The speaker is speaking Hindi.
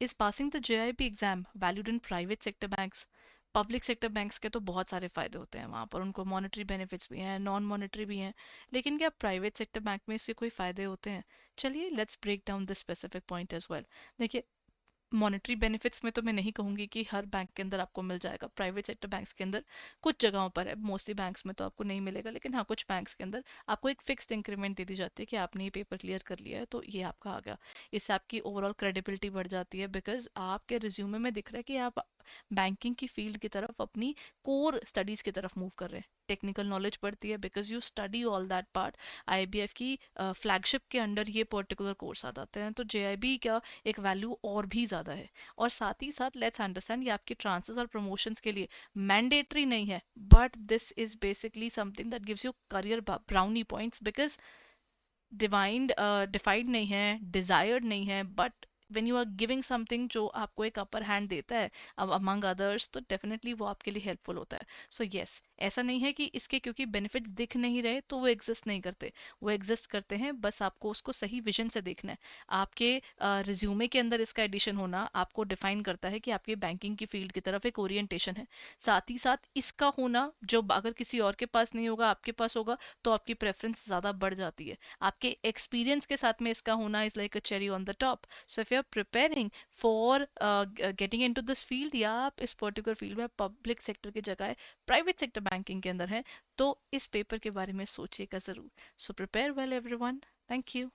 Is passing the JIB exam valued in private sector banks? Public sector banks के तो बहुत सारे फायदे होते हैं, वहाँ पर उनको मॉनेटरी बेनिफिट्स भी हैं, नॉन मॉनेटरी भी हैं। लेकिन क्या प्राइवेट सेक्टर बैंक में इससे कोई फायदे होते हैं? चलिए let's break down this specific point as well. देखिए, मॉनेटरी बेनिफिट्स में तो मैं नहीं कहूंगी कि हर बैंक के अंदर आपको मिल जाएगा। प्राइवेट सेक्टर बैंक्स के अंदर कुछ जगहों पर है, मोस्टली बैंक्स में तो आपको नहीं मिलेगा, लेकिन हाँ कुछ बैंक्स के अंदर आपको एक फिक्स्ड इंक्रीमेंट दे दी जाती है कि आपने ये पेपर क्लियर कर लिया है तो ये आपका आ गया। इससे आपकी ओवरऑल क्रेडिबिलिटी बढ़ जाती है, बिकॉज आपके रिज्यूमे में दिख रहा है कि आप बैंकिंग की फील्ड की तरफ, अपनी कोर स्टडीज की तरफ मूव कर रहे हैं। टेक्निकल नॉलेज बढ़ती है because you study all that part. IBF की फ्लैगशिप के अंडर ये पर्टिकुलर कोर्स आ जाते हैं, तो जेआईबी का एक वैल्यू और भी ज़्यादा है। और साथ ही साथ लेट्स अंडरस्टैंड ये आपके ट्रांसफर्स और प्रमोशंस के लिए मैंडेटरी नहीं है, but this is basically something that gives you career brownie points, because divined defined नहीं है, डिजायर्ड नहीं है, but when you are giving something जो आपको एक अपर हैंड देता है अब अमंग अदर्स, तो डेफिनेटली वो आपके लिए हेल्पफुल होता है। सो यस, ऐसा नहीं है कि इसके क्योंकि बेनिफिट्स दिख नहीं रहे तो वो एग्जिस्ट नहीं करते। वो एग्जिस्ट करते हैं, बस आपको उसको सही विजन से देखना है। आपके रिज्यूमे के अंदर इसका एडिशन होना आपको डिफाइन करता है कि आपके बैंकिंग की फील्ड की तरफ एक ओरिएंटेशन है। साथ ही साथ इसका होना जो अगर किसी और के पास नहीं होगा आपके पास होगा, तो आपकी प्रेफरेंस ज़्यादा बढ़ जाती है। आपके एक्सपीरियंस के साथ में इसका होना is like a cherry on the top. So if you are preparing for getting into this field, या आप इस पर्टिकुलर फील्ड में पब्लिक सेक्टर की जगह प्राइवेट सेक्टर बैंकिंग के अंदर है, तो इस पेपर के बारे में सोचिएगा ज़रूर। So prepare well everyone. Thank you.